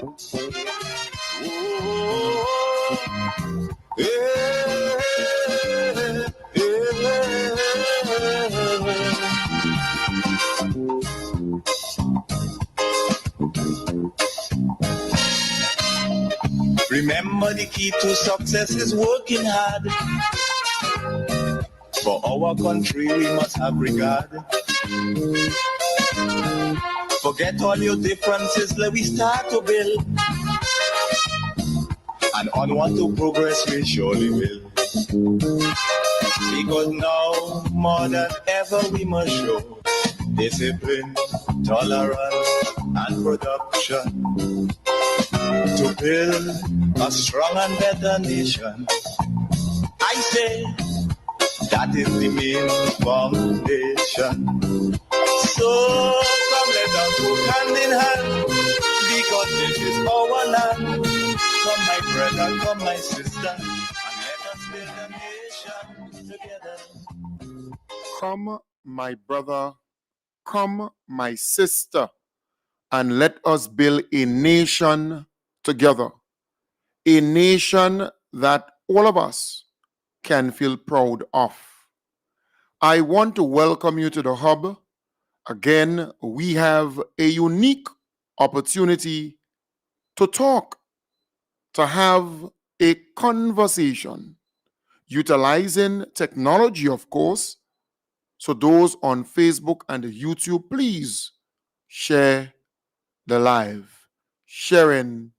Remember, the key to success is working hard. For our country, we must have regard. Forget all your differences, let we start to build. And onward to progress we surely will. Because now, more than ever, we must show discipline, tolerance, and production to build a strong and better nation. I say that is the main foundation. So come let us work hand in hand, because this is our land. Come my brother, come my sister, and let us build a nation together. Come my brother, come my sister, and let us build a nation together. A nation that all of us can feel proud of. I want to welcome you to the Hub. Again, we have a unique opportunity to talk, to have a conversation, utilizing technology, of course. So those on Facebook and YouTube, please share the live. Sharing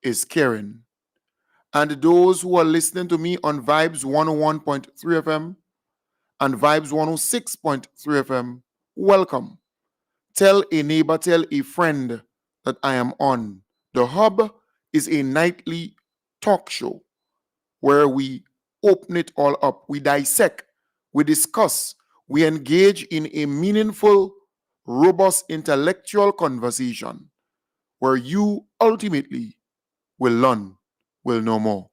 is caring. And those who are listening to me on Vibes 101.3 FM and Vibes 106.3 FM, welcome. Tell a neighbor, tell a friend that I am on. The Hub is a nightly talk show where we open it all up. We dissect, we discuss, we engage in a meaningful, robust intellectual conversation where you ultimately will learn, will know more.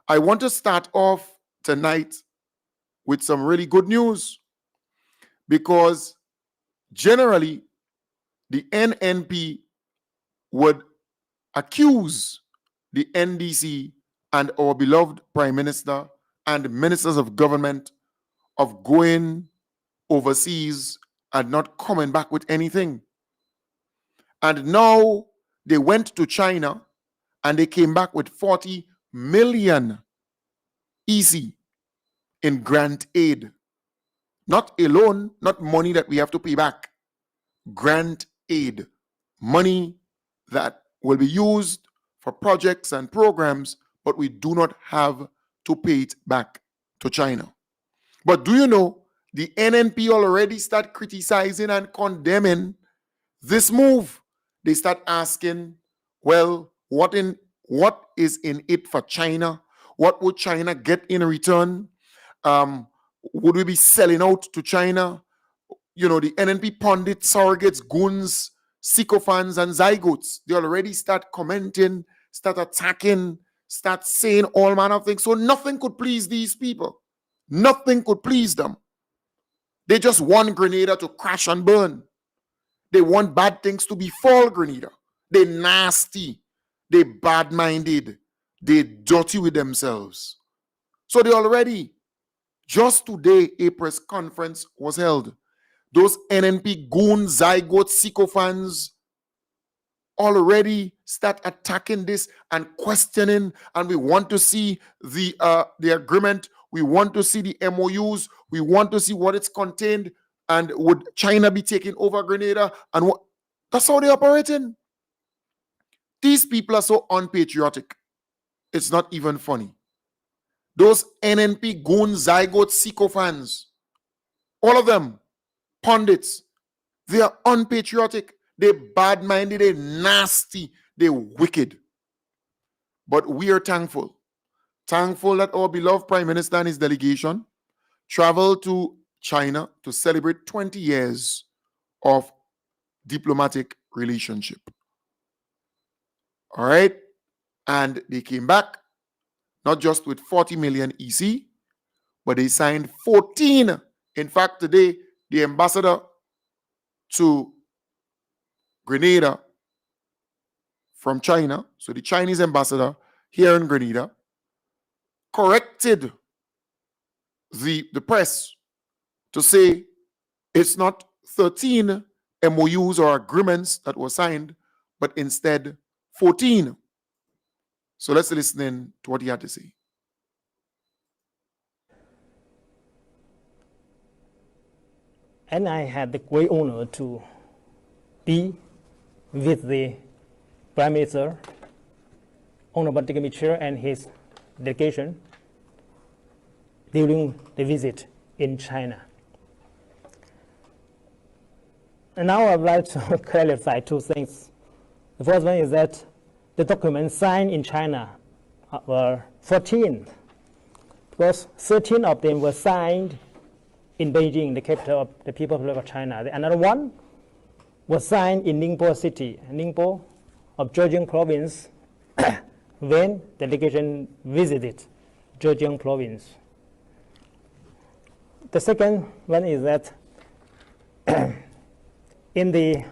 I want to start off tonight with some really good news, because generally the NNP would accuse the NDC and our beloved Prime Minister and ministers of government of going overseas and not coming back with anything. And now they went to China and they came back with 40 million EC in grant aid. Not a loan, not money that we have to pay back. Grant aid. Money that will be used for projects and programs, but we do not have to pay it back to China. But do you know, the NNP already start criticizing and condemning this move. They start asking, well, what is in it for China? What would China get in return? Would we be selling out to China? You know, the NNP pundits, surrogates, goons, sycophants, and zygotes, they already start commenting, start attacking, start saying all manner of things. So nothing could please these people. Nothing could please them. They just want Grenada to crash and burn. They want bad things to befall Grenada. They nasty. They bad-minded. They dirty with themselves. So they already, just today, a press conference was held. Those NNP goons, zygotes, sycophants already start attacking this and questioning, and we want to see the agreement. We want to see the MOUs. We want to see what it's contained. And would China be taking over Grenada? And what? That's how they're operating. These people are so unpatriotic. It's not even funny. Those NNP goons, zygotes, sycophants, all of them, pundits, they are unpatriotic. They're bad-minded. They're nasty. They're wicked. But we are thankful. Thankful that our beloved Prime Minister and his delegation traveled to China to celebrate 20 years of diplomatic relationship. All right? And they came back, not just with 40 million EC, but they signed 14. In fact, today, the ambassador to Grenada from China, so the Chinese ambassador here in Grenada, corrected the press to say it's not 13 MOUs or agreements that were signed, but instead 14. So let's listen in to what he had to say. And I had the great honor to be with the Prime Minister, Honorable Chair, and his delegation during the visit in China. And now I would like to clarify two things. The first one is that the documents signed in China were 14, because 13 of them were signed in Beijing, the capital of the People's Republic of China. Another one was signed in Ningbo city, Ningbo of Zhejiang province, when the delegation visited Zhejiang province. The second one is that in the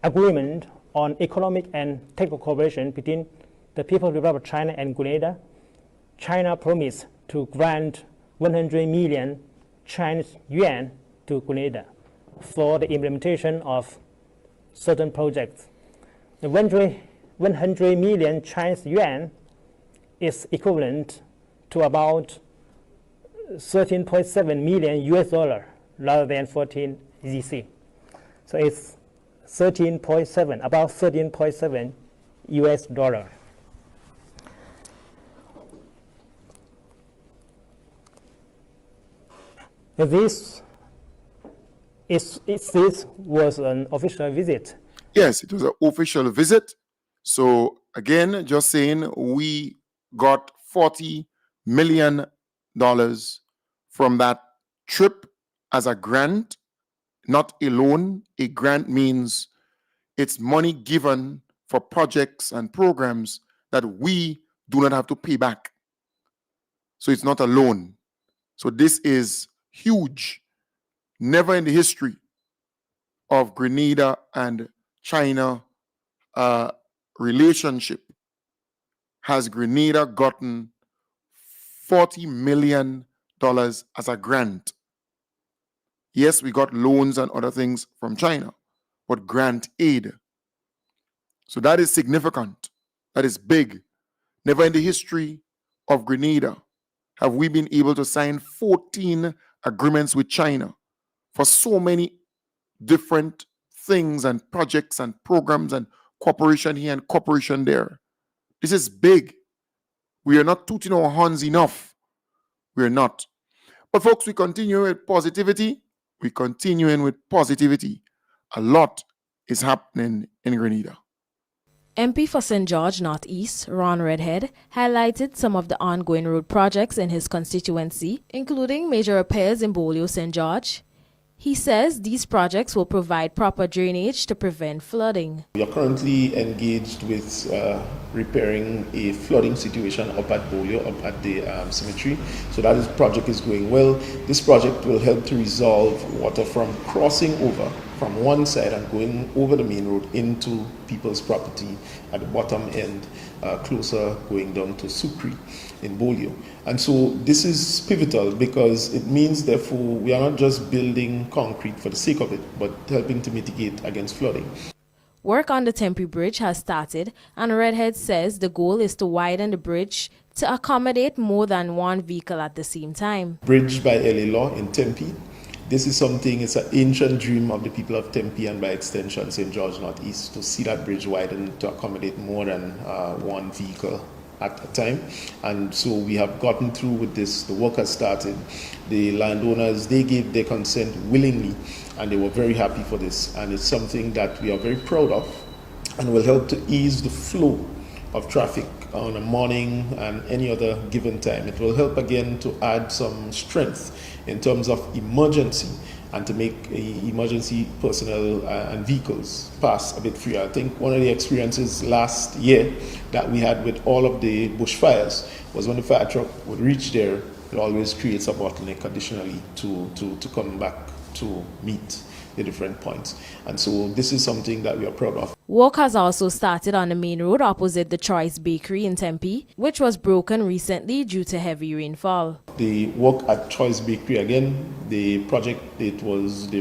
agreement on economic and technical cooperation between the People's Republic of China and Grenada, China promised to grant 100 million Chinese yuan to Grenada for the implementation of certain projects. The 100 million Chinese yuan is equivalent to about 13.7 million US dollar rather than 14 ZC. So it's 13.7, about 13.7 US dollar. This was an official visit. Yes, it was an official visit. So again, just saying, we got $40 million from that trip as a grant, not a loan. A grant means it's money given for projects and programs that we do not have to pay back. So it's not a loan. So this is huge. Never in the history of Grenada and China relationship has Grenada gotten $40 million as a grant. Yes, we got loans and other things from China, but grant aid. So that is significant. That is big. Never in the history of Grenada have we been able to sign 14 agreements with China for so many different things and projects and programs and cooperation here and cooperation there. This is big. We are not tooting our horns enough. We are not. But folks, we continue with positivity. We're continuing with positivity. A lot is happening in Grenada. MP for St. George Northeast, Ron Redhead, highlighted some of the ongoing road projects in his constituency, including major repairs in Bolio, St. George. He says these projects will provide proper drainage to prevent flooding. We are currently engaged with repairing a flooding situation up at Bolio, up at the cemetery. So that project is going well. This project will help to resolve water from crossing over from one side and going over the main road into people's property at the bottom end, closer going down to Sucre in Bolio. And so this is pivotal because it means, therefore, we are not just building concrete for the sake of it, but helping to mitigate against flooding. Work on the Tempe Bridge has started, and Redhead says the goal is to widen the bridge to accommodate more than one vehicle at the same time. Bridge by LA Law in Tempe. This is something, it's an ancient dream of the people of Tempe and by extension St. George Northeast to see that bridge widen to accommodate more than one vehicle at a time. And so we have gotten through with this. The work has started. The landowners, they gave their consent willingly and they were very happy for this. And it's something that we are very proud of and will help to ease the flow of traffic on a morning and any other given time. It will help again to add some strength in terms of emergency and to make emergency personnel and vehicles pass a bit freer. I think one of the experiences last year that we had with all of the bushfires was when the fire truck would reach there, it always creates a bottleneck additionally to come back to meet the different points. And so this is something that we are proud of. Work has also started on the main road opposite the Choice Bakery in Tempe, which was broken recently due to heavy rainfall. The work at Choice Bakery, again, the project, the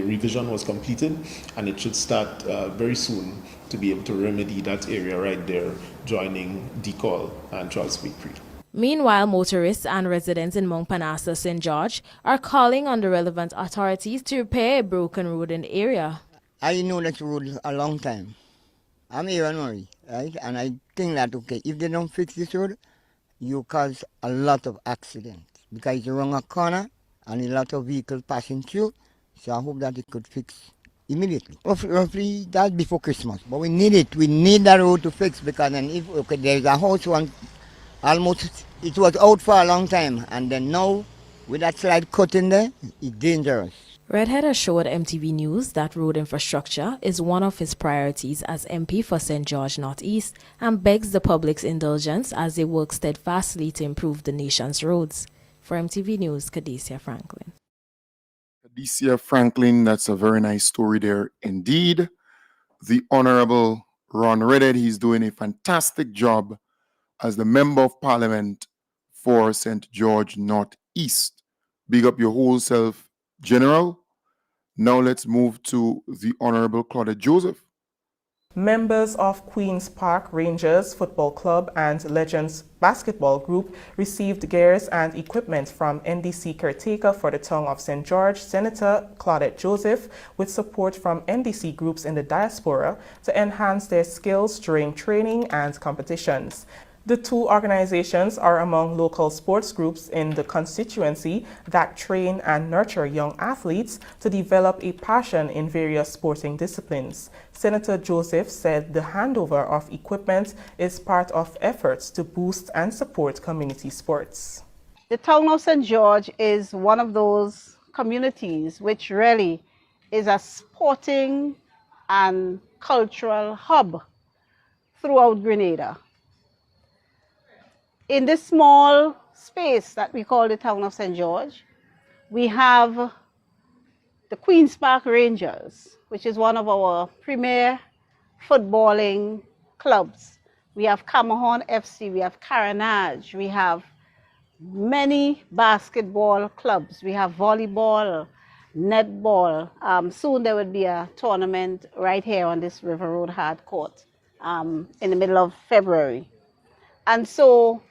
revision was completed, and it should start very soon to be able to remedy that area right there, joining Decol and Choice Bakery. Meanwhile, motorists and residents in Mount Panasa, St. George are calling on the relevant authorities to repair a broken road in the area. I know that road a long time. I'm here in Murray, right? And I think that, okay, if they don't fix this road, you cause a lot of accidents because you're on a corner and a lot of vehicles passing through. So I hope that it could fix immediately. Roughly that's before Christmas, but we need it. We need that road to fix because then if there's a house one almost it was out for a long time, and then now with that slide cut in there, it's dangerous. Redhead assured MTV News that road infrastructure is one of his priorities as MP for St. George Northeast and begs the public's indulgence as they work steadfastly to improve the nation's roads. For MTV News, Kadesia Franklin. Kadesia Franklin, that's a very nice story there indeed. The Honorable Ron Redhead, he's doing a fantastic job as the Member of Parliament for St. George Northeast. Big up your whole self, General. Now let's move to the Honorable Claudette Joseph. Members of Queen's Park Rangers Football Club and Legends Basketball Group received gears and equipment from NDC caretaker for the town of St. George, Senator Claudette Joseph, with support from NDC groups in the diaspora to enhance their skills during training and competitions. The two organizations are among local sports groups in the constituency that train and nurture young athletes to develop a passion in various sporting disciplines. Senator Joseph said the handover of equipment is part of efforts to boost and support community sports. The town of St. George is one of those communities which really is a sporting and cultural hub throughout Grenada. In this small space that we call the town of St. George, we have the Queen's Park Rangers, which is one of our premier footballing clubs. We have Camahorn FC, we have Carenage, we have many basketball clubs, we have volleyball, netball. Soon there will be a tournament right here on this River Road hard court in the middle of February. And so,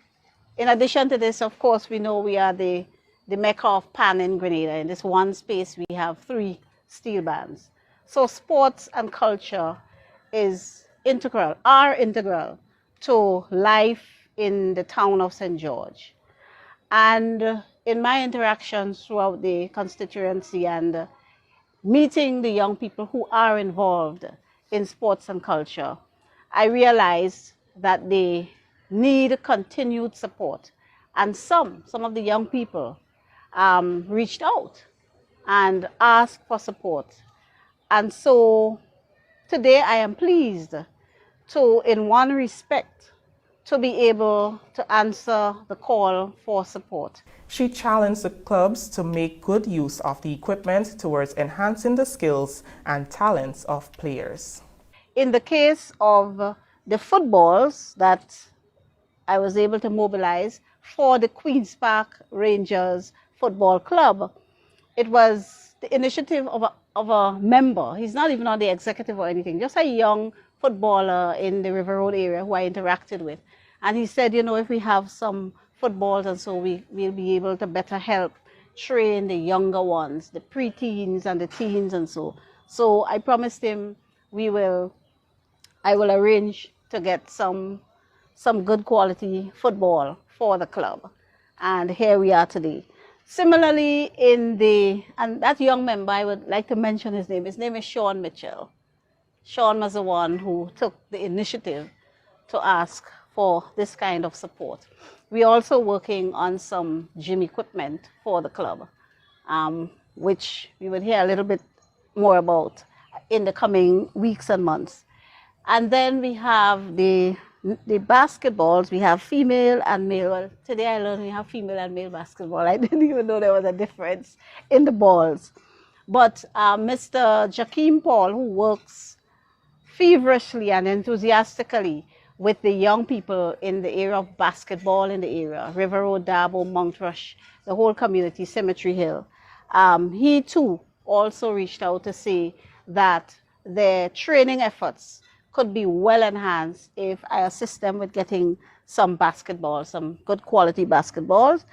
in addition to this, of course, we know we are the Mecca of Pan in Grenada. In this one space, we have 3 steel bands. So sports and culture are integral to life in the town of St. George. And in my interactions throughout the constituency and meeting the young people who are involved in sports and culture, I realized that they need continued support. And some of the young people reached out and asked for support. And so today I am pleased to, in one respect, to be able to answer the call for support. She challenged the clubs to make good use of the equipment towards enhancing the skills and talents of players. In the case of the footballs that I was able to mobilize for the Queen's Park Rangers Football Club, it was the initiative of a member. He's not even on the executive or anything, just a young footballer in the River Road area who I interacted with. And he said, you know, if we have some footballs and so we'll be able to better help train the younger ones, the preteens and the teens and so. So I promised him I will arrange to get some good quality football for the club. And here we are today. Similarly, and that young member, I would like to mention his name. His name is Sean Mitchell. Sean was the one who took the initiative to ask for this kind of support. We're also working on some gym equipment for the club, which we will hear a little bit more about in the coming weeks and months. And then we have the basketballs. We have female and male. Well, today I learned we have female and male basketball. I didn't even know there was a difference in the balls. But Mr. Jakeem Paul, who works feverishly and enthusiastically with the young people in the area of basketball in the area, River Road, Dabo, Mount Rush, the whole community, Cemetery Hill. He too also reached out to say that their training efforts could be well enhanced if I assist them with getting some basketball, some good quality basketballs.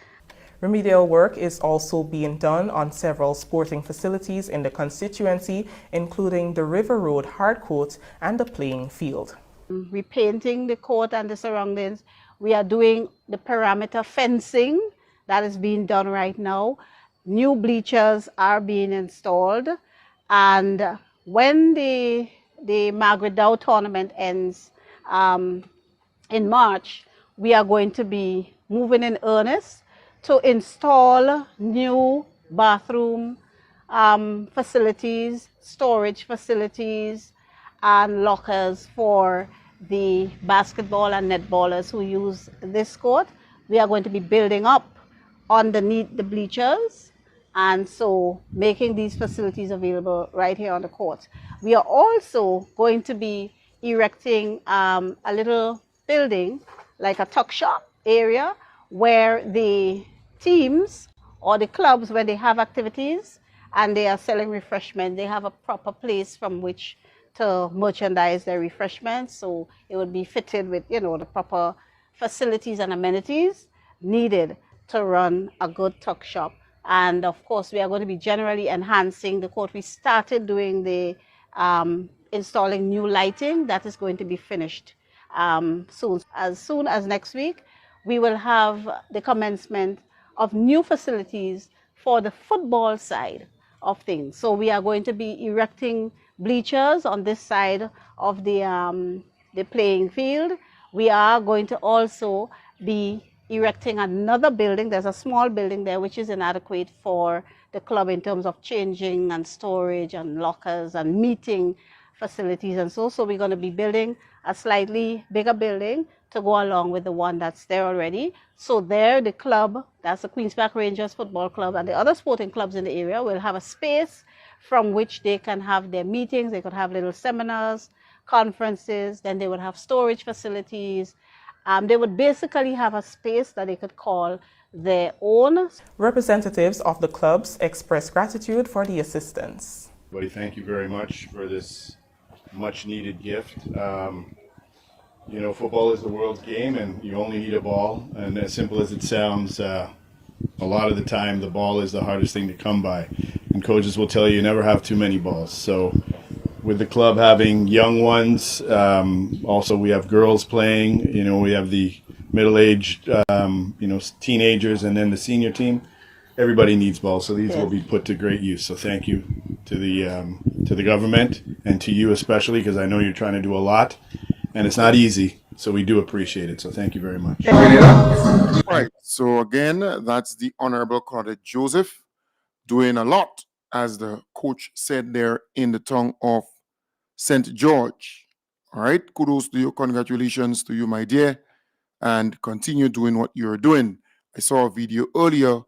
Remedial work is also being done on several sporting facilities in the constituency, including the River Road hard court and the playing field. Repainting the court and the surroundings. We are doing the perimeter fencing that is being done right now. New bleachers are being installed. And when the Margaret Dow tournament ends in March, we are going to be moving in earnest to install new bathroom facilities, storage facilities, and lockers for the basketball and netballers who use this court. We are going to be building up underneath the bleachers, and so making these facilities available right here on the court. We are also going to be erecting a little building, like a tuck shop area, where the teams or the clubs, when they have activities and they are selling refreshment, they have a proper place from which to merchandise their refreshments. So it would be fitted with, the proper facilities and amenities needed to run a good tuck shop. And of course, we are going to be generally enhancing the court. We started doing the installing new lighting that is going to be finished soon. As soon as next week, we will have the commencement of new facilities for the football side of things. So we are going to be erecting bleachers on this side of the playing field. We are going to also be erecting another building. There's a small building there which is inadequate for the club in terms of changing and storage and lockers and meeting facilities and so we're going to be building a slightly bigger building to go along with the one that's there already. So there, the club, that's the Queen's Park Rangers Football Club, and the other sporting clubs in the area will have a space from which they can have their meetings. They could have little seminars, conferences, then they would have storage facilities. They would basically have a space that they could call their own. Representatives of the clubs expressed gratitude for the assistance. Everybody, thank you very much for this much needed gift. Football is the world's game, and you only need a ball. And as simple as it sounds, a lot of the time the ball is the hardest thing to come by. And coaches will tell you never have too many balls. So with the club having young ones, also we have girls playing, we have the middle-aged, teenagers, and then the senior team. Everybody needs balls, so these will be put to great use. So thank you to the government and to you especially, because I know you're trying to do a lot, and it's not easy. So we do appreciate it. So thank you very much. Right. So again, that's the Honorable Claudette Joseph doing a lot, as the coach said there, in the tongue of St. George. All right. Kudos to you. Congratulations to you, my dear, and continue doing what you're doing. I saw a video earlier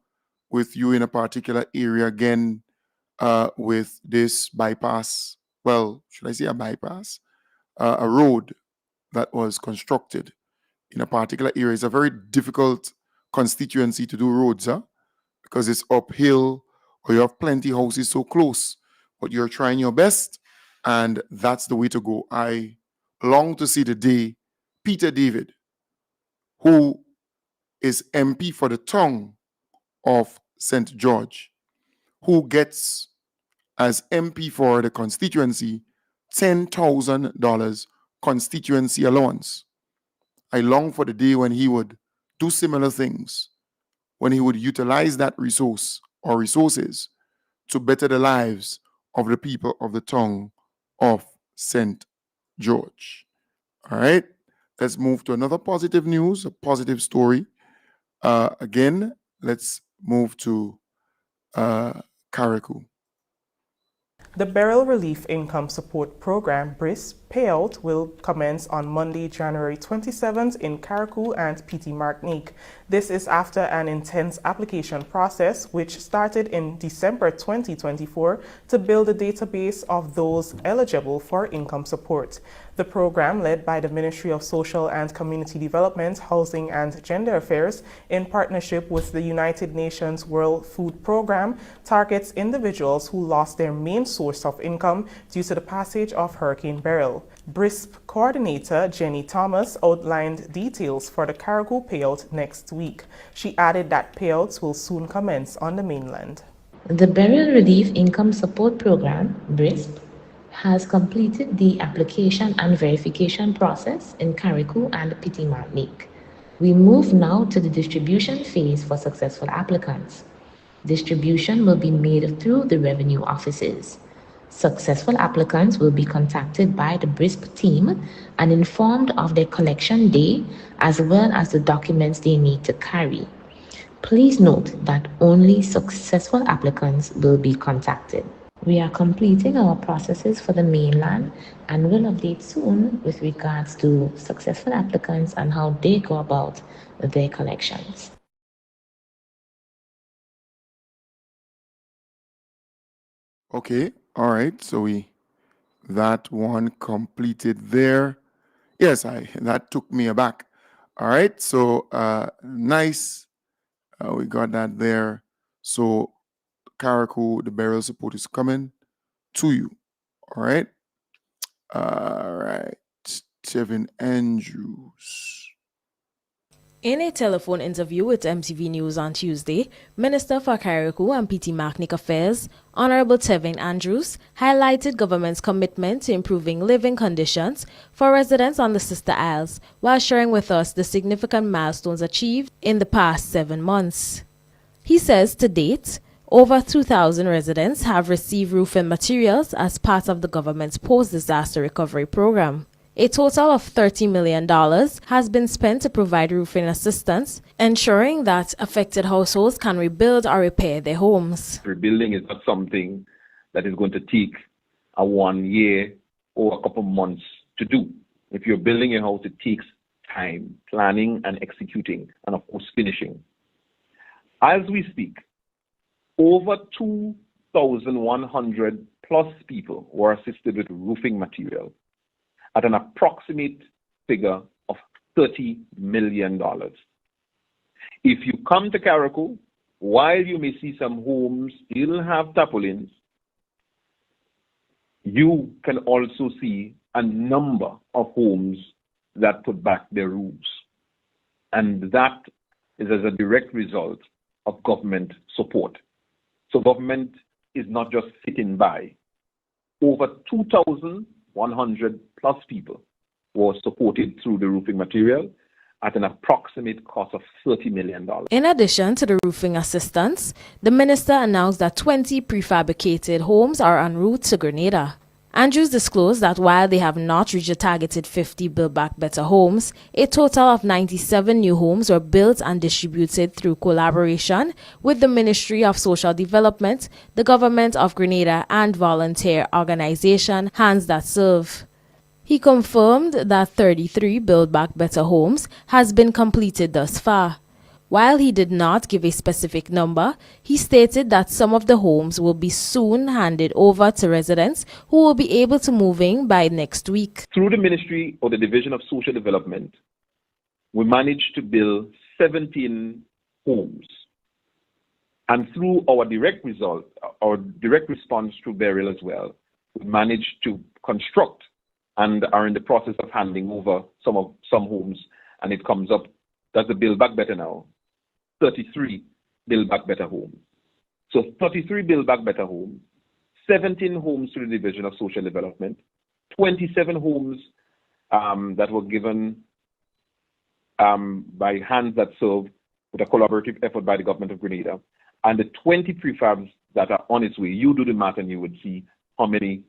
with you in a particular area again with this bypass. Well, should I say a bypass? A road that was constructed in a particular area. It's a very difficult constituency to do roads, because it's uphill, or you have plenty houses so close, but you're trying your best, and that's the way to go. I long to see the day Peter David, who is MP for the tongue of St. George, who gets as MP for the constituency $10,000 constituency allowance. I long for the day when he would do similar things, when he would utilize that resource or resources to better the lives of the people of the tongue of St. George. All right, let's move to another positive news, a positive story. Again, let's move to Carriacou. The Beryl Relief Income Support Program, BRIS, payout will commence on Monday, January 27th in Carriacou and Petit Martinique. This is after an intense application process which started in December 2024 to build a database of those eligible for income support. The program, led by the Ministry of Social and Community Development, Housing and Gender Affairs in partnership with the United Nations World Food Program, targets individuals who lost their main source of income due to the passage of Hurricane Beryl. BRISP coordinator Jenny Thomas outlined details for the Carriacou payout next week. She added that payouts will soon commence on the mainland. The Beryl Relief Income Support Program, BRISP, has completed the application and verification process in Carriacou and Petit Martinique. We move now to the distribution phase for successful applicants. Distribution will be made through the revenue offices. Successful applicants will be contacted by the BRISP team and informed of their collection day as well as the documents they need to carry. Please note that only successful applicants will be contacted. We are completing our processes for the mainland and will update soon with regards to successful applicants and how they go about their collections. Okay, all right. So that one completed there. Yes, that took me aback. All right, so nice. We got that there. So Carriacou, the burial support is coming to you. All right. All right. Tevin Andrews. In a telephone interview with MTV News on Tuesday, Minister for Carriacou and Petit Martinique Affairs, Honorable Tevin Andrews, highlighted government's commitment to improving living conditions for residents on the Sister Isles, while sharing with us the significant milestones achieved in the past 7 months. He says to date, over 2,000 residents have received roofing materials as part of the government's post-disaster recovery program. A total of $30 million has been spent to provide roofing assistance, ensuring that affected households can rebuild or repair their homes. Rebuilding is not something that is going to take a 1 year or a couple months to do. If you're building a house, it takes time, planning and executing, and of course finishing. As we speak, over 2,100 plus people were assisted with roofing material at an approximate figure of $30 million. If you come to Carriacou, while you may see some homes still have tarpaulins, you can also see a number of homes that put back their roofs. And that is as a direct result of government support. So government is not just sitting by. Over 2,100 plus people were supported through the roofing material at an approximate cost of $30 million. In addition to the roofing assistance, the minister announced that 20 prefabricated homes are en route to Grenada. Andrews disclosed that while they have not reached a targeted 50 Build Back Better homes, a total of 97 new homes were built and distributed through collaboration with the Ministry of Social Development, the Government of Grenada, and volunteer organization Hands That Serve. He confirmed that 33 Build Back Better homes has been completed thus far. While he did not give a specific number, he stated that some of the homes will be soon handed over to residents who will be able to move in by next week. Through the Ministry or the Division of Social Development, we managed to build 17 homes. And through our direct response through Beryl as well, we managed to construct and are in the process of handing over some homes, and it comes up, that's the Build Back Better now, 33 Build Back Better homes. So 33 Build Back Better homes, 17 homes to the Division of Social Development, 27 homes that were given by Hands That Serve with a collaborative effort by the government of Grenada, and the 20 prefabs that are on its way. You do the math and you would see how many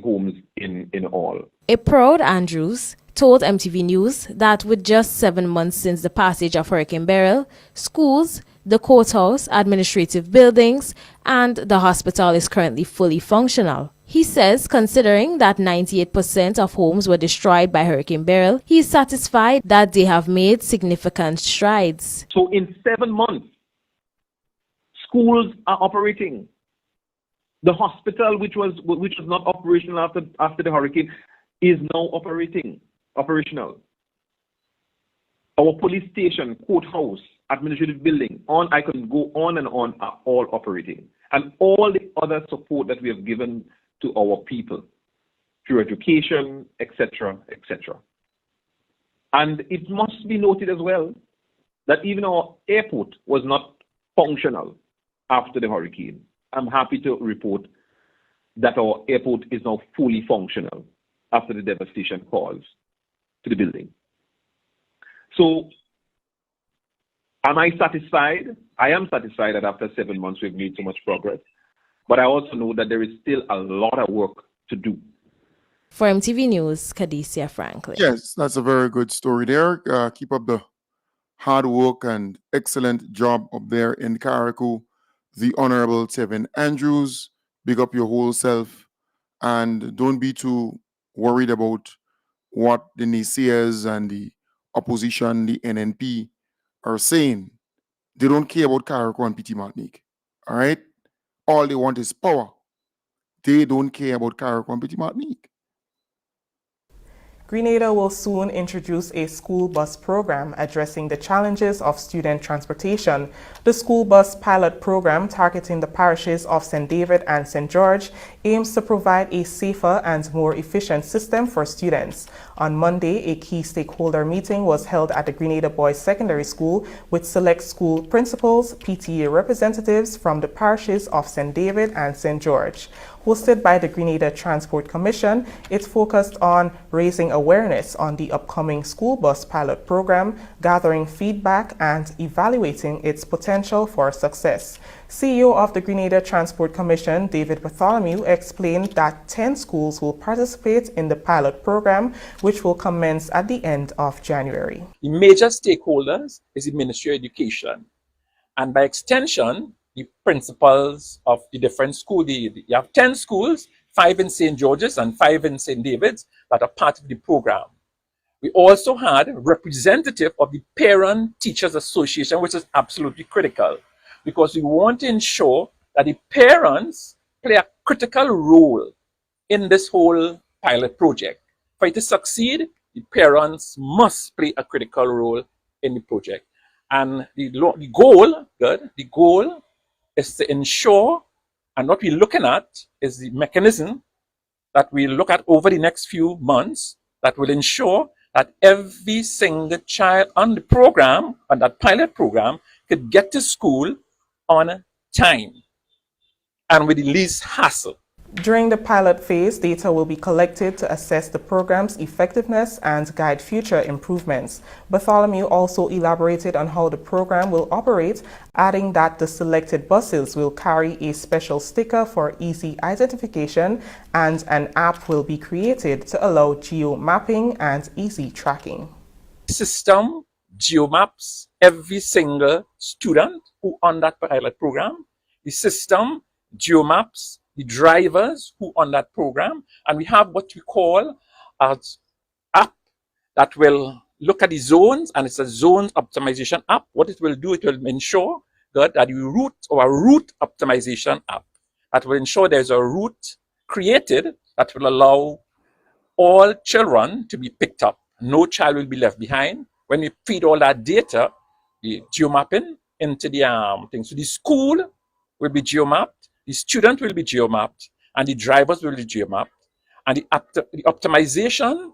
homes in all. A proud Andrews told MTV News that with just 7 months since the passage of Hurricane Beryl, schools, the courthouse, administrative buildings, and the hospital is currently fully functional. He says, considering that 98% of homes were destroyed by Hurricane Beryl, he is satisfied that they have made significant strides. So in 7 months, schools are operating. The hospital, which was not operational after the hurricane, is now operational. Our police station, courthouse, administrative building, I can go on and on, are all operating. And all the other support that we have given to our people through education, etc., etc. And it must be noted as well that even our airport was not functional after the hurricane. I'm happy to report that our airport is now fully functional after the devastation caused to the building. So, am I satisfied? I am satisfied that after 7 months we've made so much progress. But I also know that there is still a lot of work to do. For MTV News, Kadisia Franklin. Yes, that's a very good story there. Keep up the hard work and excellent job up there in Carriacou. The Honorable Tevin Andrews, big up your whole self and don't be too worried about what the naysayers and the opposition, the NNP, are saying. They don't care about Carriacou and Petit Martinique. All right? All they want is power. They don't care about Carriacou and Petit Martinique. Grenada will soon introduce a school bus program addressing the challenges of student transportation. The school bus pilot program, targeting the parishes of St. David and St. George, aims to provide a safer and more efficient system for students. On Monday, a key stakeholder meeting was held at the Grenada Boys Secondary School with select school principals, PTA representatives from the parishes of St. David and St. George. Hosted by the Grenada Transport Commission, it focused on raising awareness on the upcoming school bus pilot program, gathering feedback, and evaluating its potential for success. CEO of the Grenada Transport Commission, David Bartholomew, explained that 10 schools will participate in the pilot program, which will commence at the end of January. The major stakeholders is the Ministry of Education, and by extension, the principals of the different schools. You have 10 schools, 5 in St. George's and 5 in St. David's, that are part of the program. We also had a representative of the Parent Teachers Association, which is absolutely critical, because we want to ensure that the parents play a critical role in this whole pilot project. For it to succeed, the parents must play a critical role in the project. And the goal is to ensure, and what we're looking at is the mechanism that we look at over the next few months that will ensure that every single child on the program, on that pilot program, could get to school on time and with the least hassle. During the pilot phase, data will be collected to assess the program's effectiveness and guide future improvements. Bartholomew also elaborated on how the program will operate, adding that the selected buses will carry a special sticker for easy identification and an app will be created to allow geo-mapping and easy tracking. The system geo-maps every single student who on that pilot program. The system geo-maps the drivers who on that program, and we have what we call an app that will look at the zones, and it's a zone optimization app. What it will do, it will ensure that the route optimization app that will ensure there's a route created that will allow all children to be picked up. No child will be left behind. When we feed all that data, the geomapping into the thing. So the school will be geomapped, the student will be geomapped, and the drivers will be geomapped. And the optimization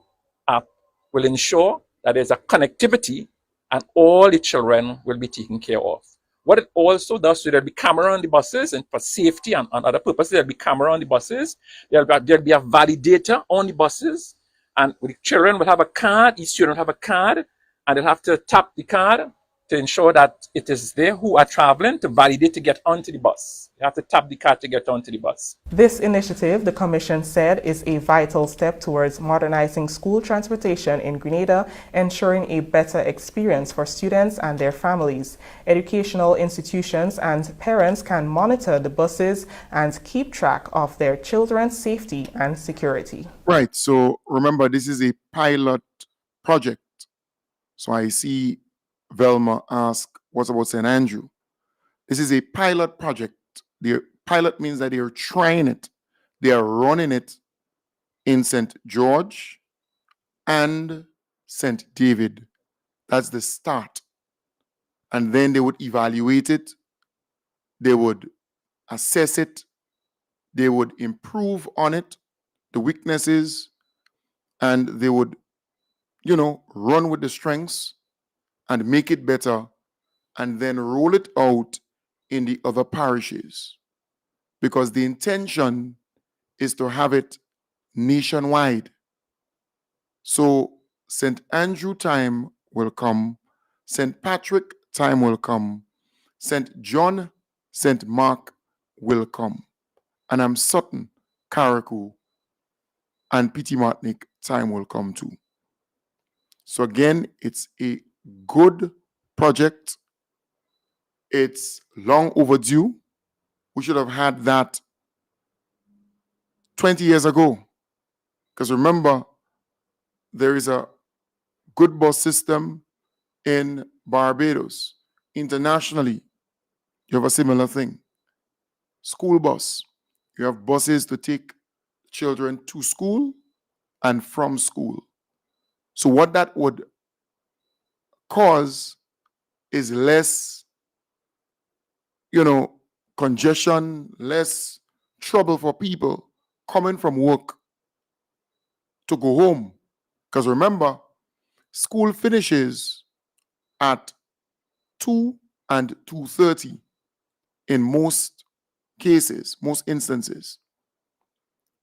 app will ensure that there's a connectivity and all the children will be taken care of. What it also does, so there'll be camera on the buses, and for safety and other purposes, there'll be camera on the buses. There'll be a validator on the buses, and the children will have a card, each student will have a card, and they'll have to tap the card to ensure that it is they who are traveling to validate to get onto the bus. You have to tap the card to get onto the bus. This initiative, the Commission said, is a vital step towards modernizing school transportation in Grenada, ensuring a better experience for students and their families. Educational institutions and parents can monitor the buses and keep track of their children's safety and security. Right. So remember, this is a pilot project. So I see Velma ask, what about St. Andrew? This is a pilot project. The pilot means that they are trying it. They are running it in St. George and St. David. That's the start. And then they would evaluate it. They would assess it. They would improve on it, the weaknesses, and they would, run with the strengths and make it better, and then roll it out in the other parishes. Because the intention is to have it nationwide. So St. Andrew time will come, St. Patrick time will come, St. John, St. Mark will come. And I'm certain Carriacou and Petit Martinique time will come too. So again, it's a good project. It's long overdue. We should have had that 20 years ago. Because remember, there is a good bus system in Barbados. Internationally, you have a similar thing. School bus. You have buses to take children to school and from school. So what that would cause is less, congestion, less trouble for people coming from work to go home. Because remember, school finishes at 2 and 2:30 in most cases, most instances.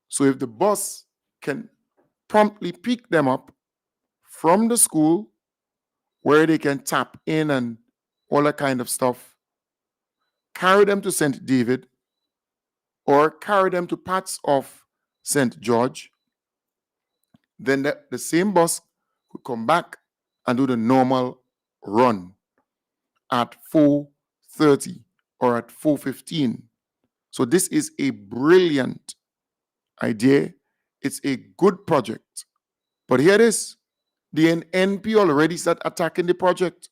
So if the bus can promptly pick them up from the school where they can tap in and all that kind of stuff, carry them to St. David or carry them to parts of St. George, then the same bus could come back and do the normal run at 4:30 or at 4:15. So this is a brilliant idea. It's a good project. But here it is. The NP already start attacking the project.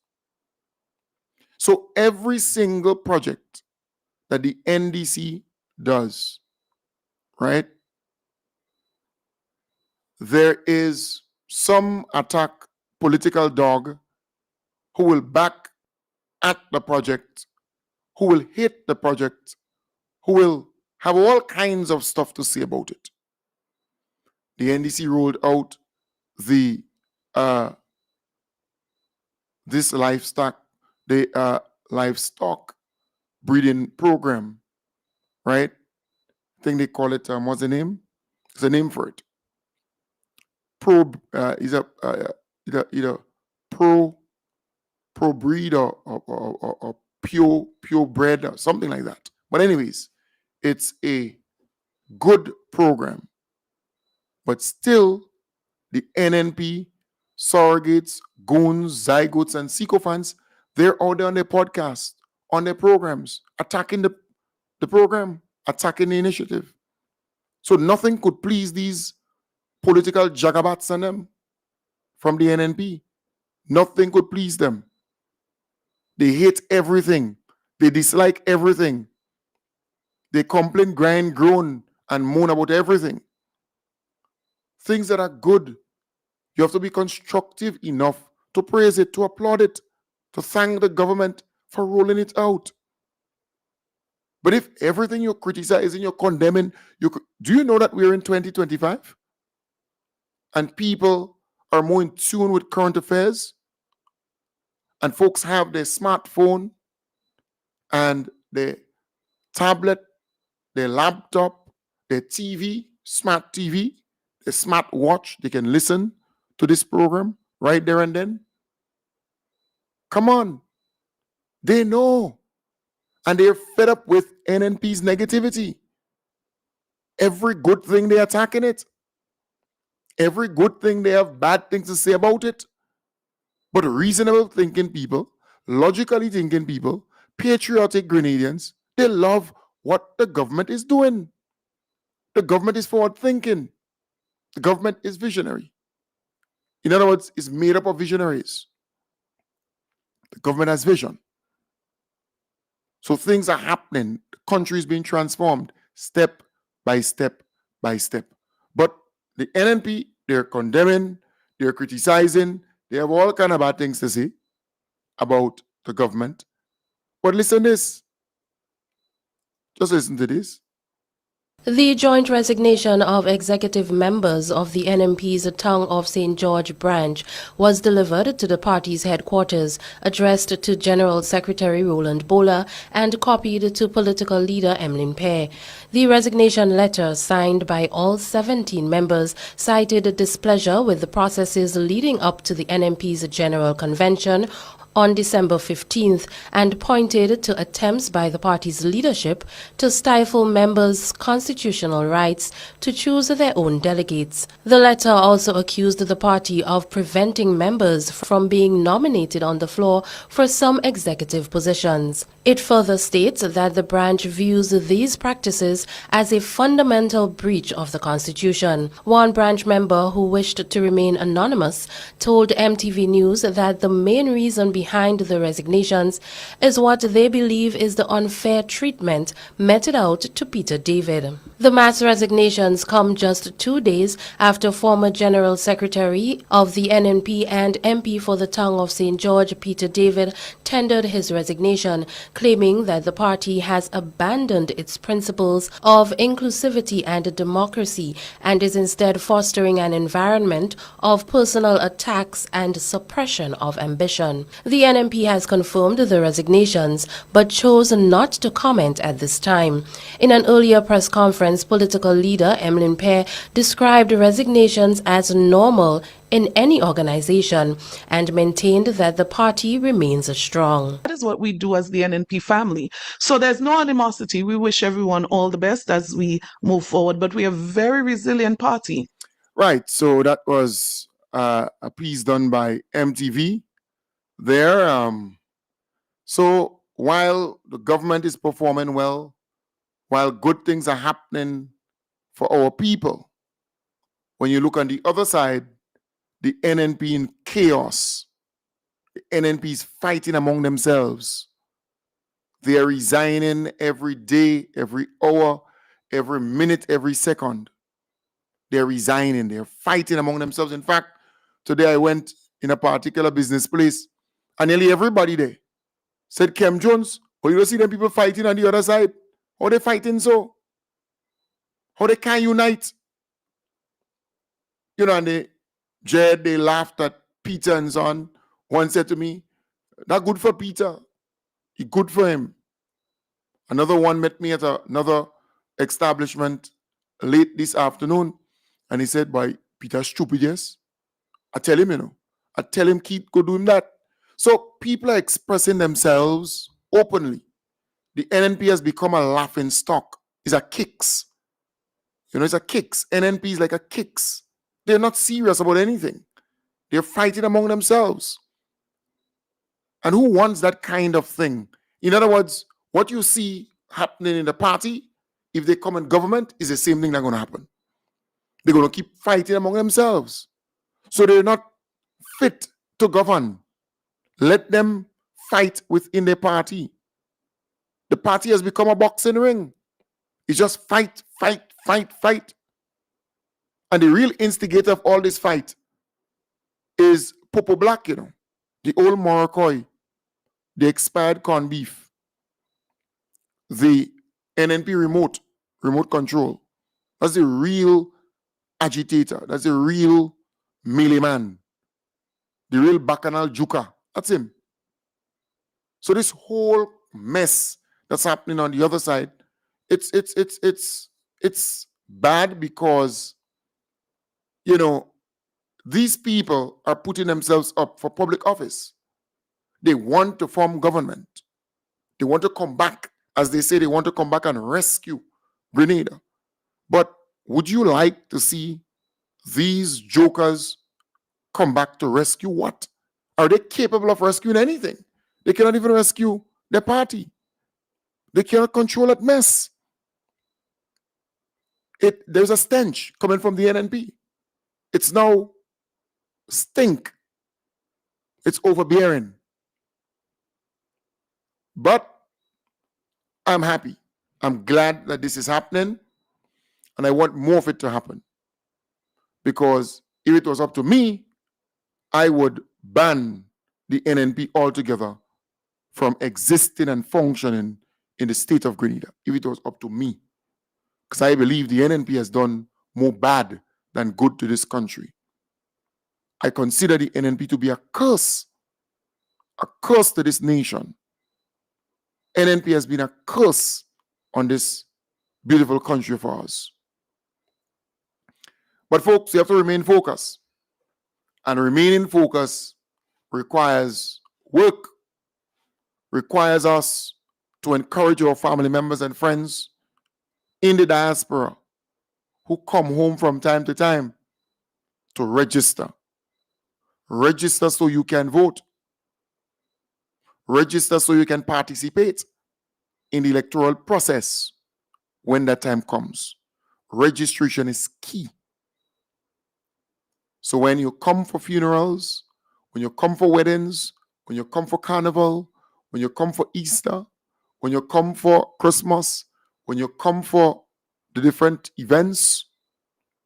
So every single project that the NDC does, right, there is some attack political dog who will back at the project, who will hate the project, who will have all kinds of stuff to say about it. The NDC rolled out the this livestock breeding program, right? I think they call it what's the name? There's a name for it. Either pro breed or pure bred or something like that. But anyways, it's a good program. But still, the NNP, surrogates, goons, zygotes, and sycophants, they're out there on their podcast, on their programs, attacking the program, attacking the initiative. So nothing could please these political jagabats and them from the NNP. Nothing could please them. They hate everything. They dislike everything. They complain, grind, groan, and moan about everything. Things that are good, you have to be constructive enough to praise it, to applaud it, to thank the government for rolling it out. But if everything you're criticizing, you're condemning, do you know that we're in 2025? And people are more in tune with current affairs? And folks have their smartphone and their tablet, their laptop, their TV, smart TV, their smart watch. They can listen to this program right there and then. Come on. They know. And they're fed up with NNP's negativity. Every good thing they're attacking it. Every good thing they have bad things to say about it. But reasonable thinking people, logically thinking people, patriotic Grenadians, they love what the government is doing. The government is forward thinking. The government is visionary. In other words, it's made up of visionaries. The government has vision. So things are happening. The country is being transformed step by step by step. But the NNP, they're condemning, they're criticizing, they have all kind of bad things to say about the government. But listen to this. Just listen to this. The joint resignation of executive members of the NMP's Town of St. George branch was delivered to the party's headquarters, addressed to General Secretary Roland Bola and copied to political leader Emlyn Pear. The resignation letter, signed by all 17 members, cited displeasure with the processes leading up to the NMP's General Convention on December 15th and pointed to attempts by the party's leadership to stifle members' constitutional rights to choose their own delegates. The letter also accused the party of preventing members from being nominated on the floor for some executive positions. It further states that the branch views these practices as a fundamental breach of the Constitution. One branch member who wished to remain anonymous told MTV News that the main reason behind the resignations is what they believe is the unfair treatment meted out to Peter David. The mass resignations come just 2 days after former General Secretary of the NNP and MP for the Town of St. George, Peter David, tendered his resignation, claiming that the party has abandoned its principles of inclusivity and democracy and is instead fostering an environment of personal attacks and suppression of ambition. The NNP has confirmed the resignations but chose not to comment at this time. In an earlier press conference, political leader Emlyn Pear described resignations as normal in any organization and maintained that the party remains strong. That is what we do as the NNP family. So there's no animosity. We wish everyone all the best as we move forward, but we are a very resilient party. Right. So that was a piece done by MTV there. So while the government is performing well, while good things are happening for our people, when you look on the other side, the NNP in chaos. The NNP is fighting among themselves. They are resigning every day, every hour, every minute, every second. They're resigning. They're fighting among themselves. In fact, today I went in a particular business place and nearly everybody there said, Kem Jones, oh, you don't see them people fighting on the other side? How they fighting so? How they can't unite? You know, and they laughed at Peter and so on. One said to me, not good for Peter. It's good for him. Another one met me at another establishment late this afternoon. And he said, boy, Peter's stupid, yes. I tell him, you know. I tell him, keep go doing that. So people are expressing themselves openly. The NNP has become a laughing stock. It's a kicks. You know, it's a kicks. NNP is like a kicks. They're not serious about anything. They're fighting among themselves. And who wants that kind of thing? In other words, what you see happening in the party, if they come in government, is the same thing that's going to happen. They're going to keep fighting among themselves. So they're not fit to govern. Let them fight within their party. The party has become a boxing ring. It's just fight, fight, fight, fight. And the real instigator of all this fight is Popo Black, you know, the old Morocco, the expired corned beef, the NNP remote control. That's the real agitator. That's the real melee man. The real bacchanal juka. That's him. So this whole mess that's happening on the other side, it's bad because, you know, these people are putting themselves up for public office. They want to form government. They want to come back, as they say, they want to come back and rescue Grenada. But would you like to see these jokers come back to rescue what? Are they capable of rescuing anything? They cannot even rescue their party. They cannot control that mess. There's a stench coming from the NNP. It's now stink. It's overbearing. But I'm happy. I'm glad that this is happening, and I want more of it to happen. Because if it was up to me, I would ban the NNP altogether from existing and functioning in the state of Grenada, if it was up to me. Because I believe the NNP has done more bad than good to this country. I consider the NNP to be a curse to this nation. NNP has been a curse on this beautiful country of ours. But folks, you have to remain focused. And remaining focused requires work, requires us to encourage our family members and friends in the diaspora who come home from time to time to register. Register so you can vote. Register so you can participate in the electoral process when that time comes. Registration is key. So when you come for funerals, when you come for weddings, when you come for carnival, when you come for Easter, when you come for Christmas, when you come for the different events,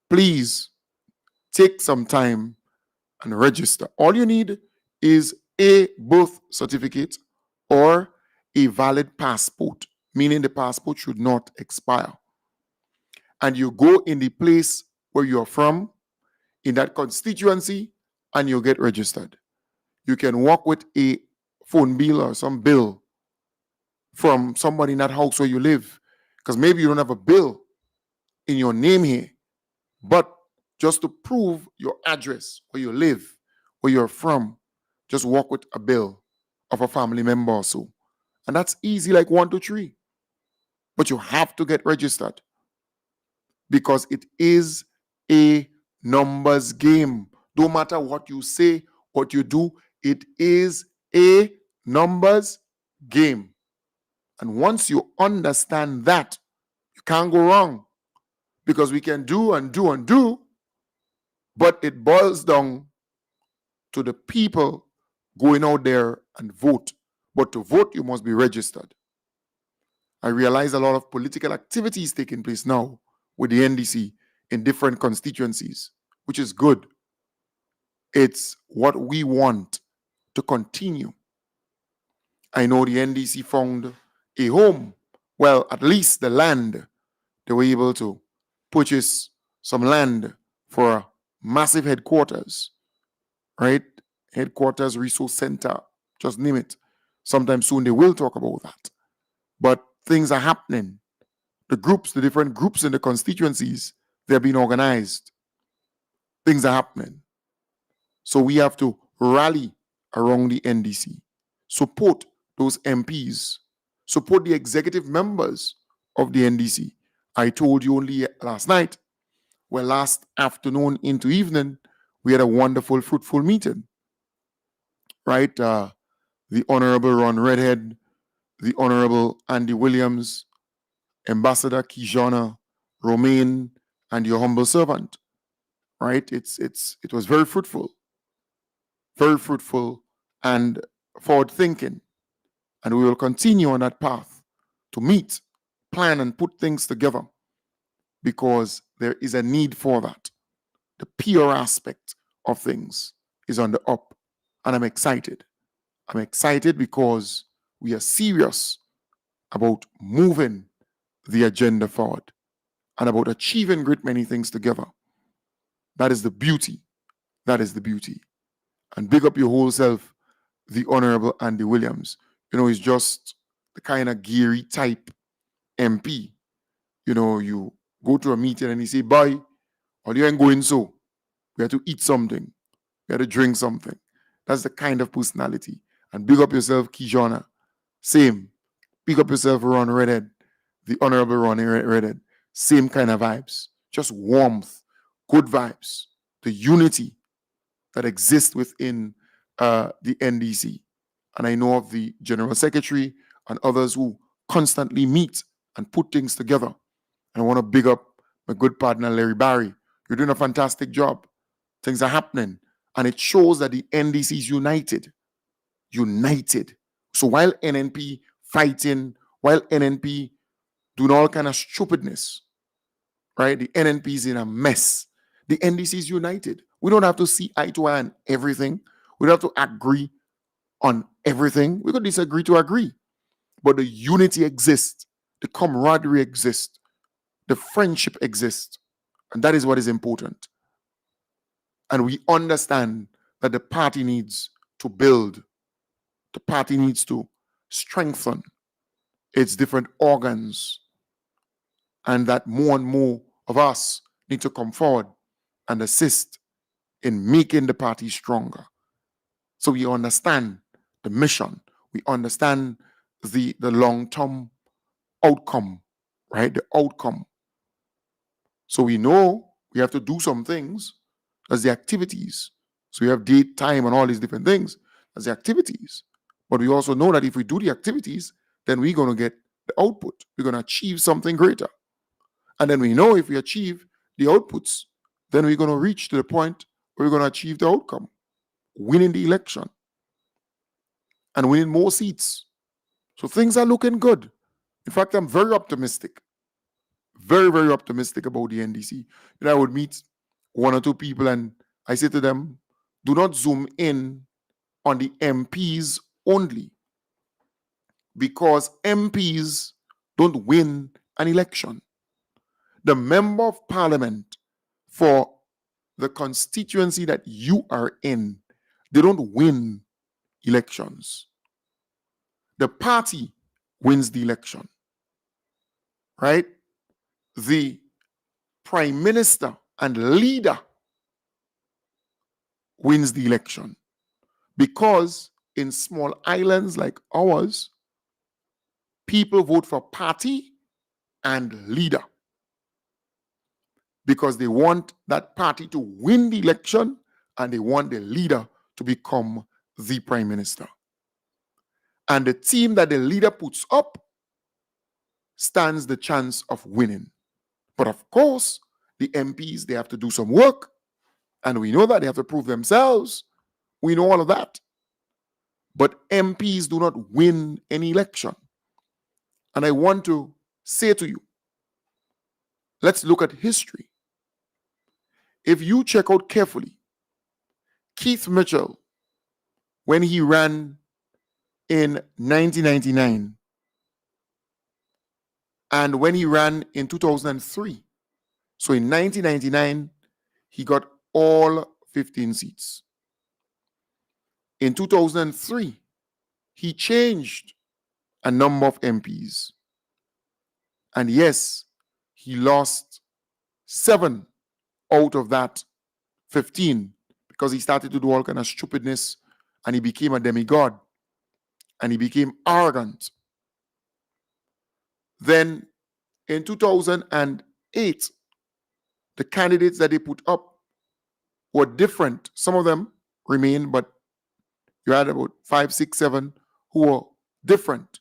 please take some time and register. All you need is a birth certificate or a valid passport, meaning the passport should not expire. And you go in the place where you're from, in that constituency, and you get registered. You can walk with a phone bill or some bill from somebody in that house where you live, because maybe you don't have a bill in your name here, but just to prove your address, where you live, where you're from, just walk with a bill of a family member or so. And that's easy, like 1, 2, 3. But you have to get registered because it is a numbers game. No matter what you say, what you do, it is a numbers game. And once you understand that, you can't go wrong, because we can do and do and do, but it boils down to the people going out there and vote. But to vote, you must be registered. I realize a lot of political activities taking place now with the NDC in different constituencies, which is good. It's what we want to continue. I know the NDC found a home. Well, at least the land. They were able to purchase some land for a massive headquarters, right? Headquarters, resource center, just name it. Sometime soon they will talk about that. But things are happening. The groups, the different groups in the constituencies, they're being organized. Things are happening. So we have to rally around the NDC, support those MPs, support the executive members of the NDC. I told you only last night, well, last afternoon into evening, we had a wonderful, fruitful meeting, right? The Honorable Ron Redhead, the Honorable Andy Williams, Ambassador Kijana, Romaine, and your humble servant, right? It was very fruitful and forward-thinking. And we will continue on that path to meet, plan, and put things together, because there is a need for that. The PR aspect of things is on the up, and I'm excited. I'm excited because we are serious about moving the agenda forward and about achieving great many things together. That is the beauty. That is the beauty. And big up your whole self, the Honorable Andy Williams. You know, he's just the kind of geary type MP. You know, you go to a meeting and he say, bye, or you ain't going so. We have to eat something. We have to drink something. That's the kind of personality. And big up yourself, Kijana. Same. Pick up yourself, Ron Redhead, the Honorable Ron Redhead. Same kind of vibes, just warmth, good vibes, the unity that exists within the NDC. And I know of the General Secretary and others who constantly meet and put things together. And I want to big up my good partner, Larry Barry. You're doing a fantastic job. Things are happening. And it shows that the NDC is united. United. So while NNP fighting, while NNP doing all kind of stupidness, right? The NNP is in a mess. The NDC is united. We don't have to see eye to eye on everything. We don't have to agree on everything. We could disagree to agree. But the unity exists. The camaraderie exists. The friendship exists. And that is what is important. And we understand that the party needs to build. The party needs to strengthen its different organs. And that more and more of us need to come forward and assist in making the party stronger. So we understand the mission. We understand the long-term outcome, right? The outcome. So we know we have to do some things as the activities. So we have date, time, and all these different things as the activities. But we also know that if we do the activities, then we're going to get the output. We're going to achieve something greater. And then we know if we achieve the outputs, then we're going to reach to the point where we're going to achieve the outcome, winning the election and winning more seats. So things are looking good. In fact, I'm very optimistic. Very, very optimistic about the NDC. I would meet one or two people and I say to them, do not zoom in on the MPs only, because MPs don't win an election. The member of parliament for the constituency that you are in, they don't win elections. The party wins the election, right? The prime minister and leader wins the election, because in small islands like ours, people vote for party and leader because they want that party to win the election and they want the leader to become the prime minister. And the team that the leader puts up stands the chance of winning. But of course, the MPs, they have to do some work. And we know that they have to prove themselves. We know all of that. But MPs do not win any election. And I want to say to you, let's look at history. If you check out carefully, Keith Mitchell, when he ran in 1999, and when he ran in 2003, so in 1999, he got all 15 seats. In 2003, he changed a number of MPs. And yes, he lost 7 out of that 15 because he started to do all kind of stupidness and he became a demigod and he became arrogant. Then in 2008, the candidates that they put up were different. Some of them remained, but you had about 5, 6, 7 who were different,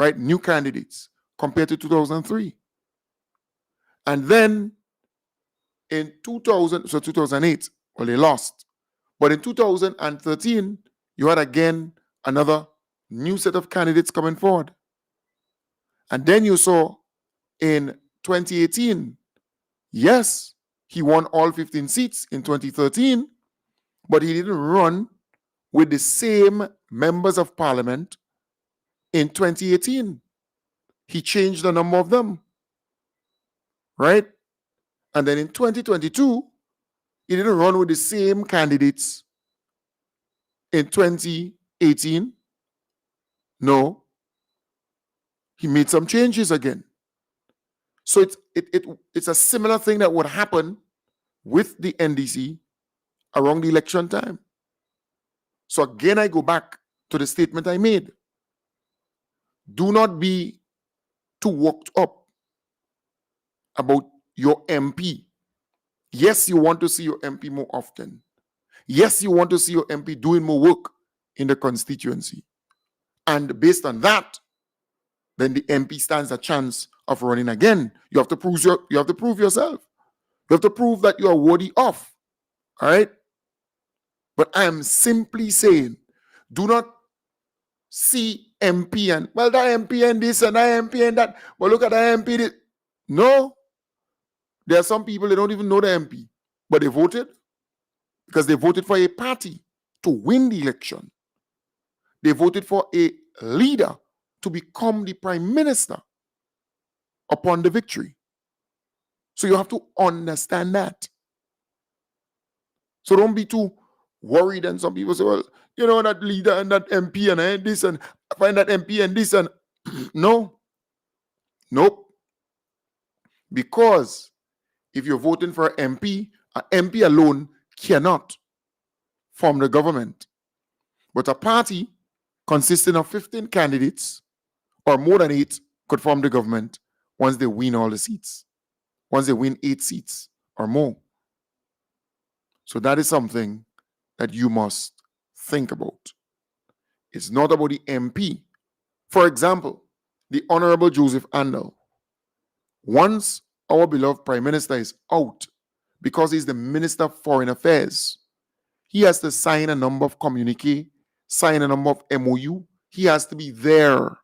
right? New candidates compared to 2003. And then in 2008, well, they lost. But in 2013, you had again another new set of candidates coming forward. And then you saw in 2018, yes, he won all 15 seats in 2013, but he didn't run with the same members of parliament in 2018. He changed the number of them, right? And then in 2022, he didn't run with the same candidates in 2018. No, he made some changes again. So it's a similar thing that would happen with the NDC around the election time. So again, I go back to the statement I made. Do not be too worked up about your MP. Yes, you want to see your MP more often. Yes, you want to see your MP doing more work in the constituency. And based on that, then the MP stands a chance of running again. You have to prove yourself. You have to prove that you are worthy of. All right? But I am simply saying, do not see MP and, well, that MP and this and that MP and that. Well, look at that MP. This. No. There are some people, they don't even know the MP, but they voted because they voted for a party to win the election. They voted for a leader to become the prime minister upon the victory. So you have to understand that. So don't be too worried. And some people say, well, you know, that leader and that MP and this and I find that MP and this and no. Nope. Because if you're voting for an MP alone cannot form the government. But a party consisting of 15 candidates or more than 8 could form the government once they win all the seats. Once they win 8 seats or more. So that is something that you must think about. It's not about the MP. For example, the Honorable Joseph Andel. Once our beloved Prime Minister is out, because he's the Minister of Foreign Affairs, he has to sign a number of communique, sign a number of MOU. He has to be there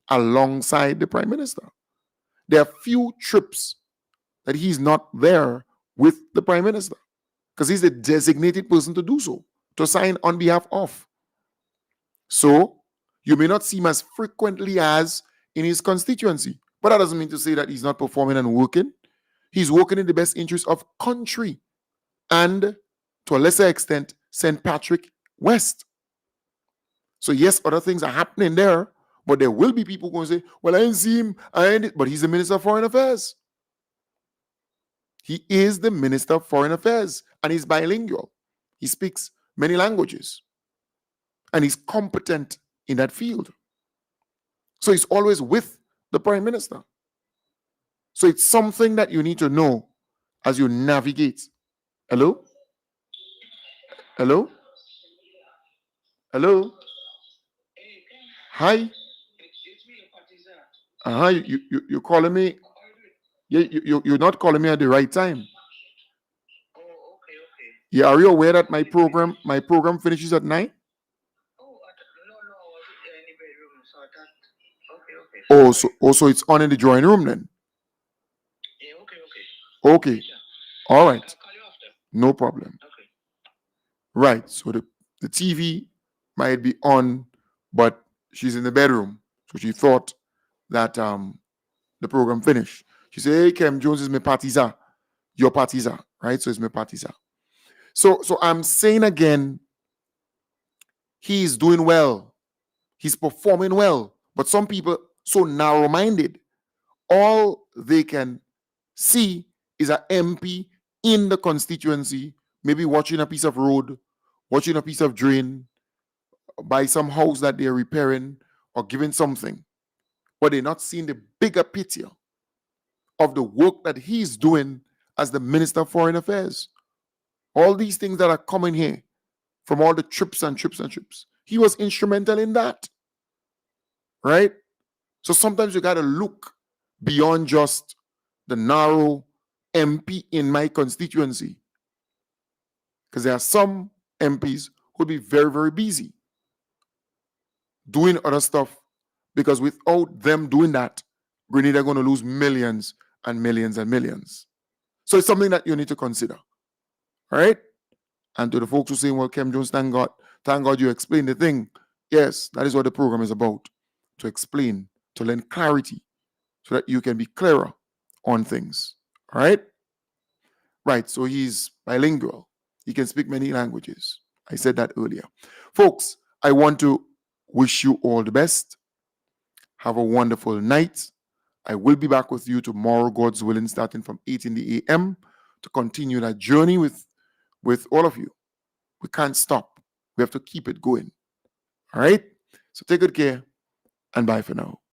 alongside the Prime Minister. There are few trips that he's not there with the Prime Minister because he's the designated person to do so, to sign on behalf of. So you may not see him as frequently as in his constituency, but that doesn't mean to say that he's not performing and working. He's working in the best interest of country and, to a lesser extent, St. Patrick West. So yes, other things are happening there, but there will be people going to say, well, I didn't see him, but he's the Minister of Foreign Affairs. He is the Minister of Foreign Affairs, and he's bilingual. He speaks many languages, and he's competent in that field. So he's always with the Prime Minister. So it's something that you need to know as you navigate. Hello? Hello? Hello? Hi? You're calling me? Yeah, you're not calling me at the right time. Yeah, are you aware that my program finishes at 9? Oh, so it's on in the drawing room then? Okay. All right. No problem. Right. So the TV might be on, but she's in the bedroom. So she thought that the program finished. She said, hey, Kem Jones is my partisan. Your partisan, right? So it's my partisan. So I'm saying again, he's doing well. He's performing well. But some people so narrow-minded, all they can see is an MP in the constituency, maybe watching a piece of road, watching a piece of drain, by some house that they're repairing or giving something. But they're not seeing the bigger picture of the work that he's doing as the Minister of Foreign Affairs. All these things that are coming here from all the trips and trips and trips. He was instrumental in that. Right? So sometimes you got to look beyond just the narrow MP in my constituency. Because there are some MPs who'll be very, very busy doing other stuff. Because without them doing that, Grenada are going to lose millions and millions and millions. So it's something that you need to consider. All right? And to the folks who say, well, Kem Jones, thank God you explained the thing. Yes, that is what the program is about. To explain, to lend clarity, so that you can be clearer on things. All right? Right, so he's bilingual. He can speak many languages. I said that earlier. Folks, I want to wish you all the best. Have a wonderful night. I will be back with you tomorrow, God's willing, starting from 8 in the a.m. to continue that journey with all of you. We can't stop. We have to keep it going. All right? So take good care and bye for now.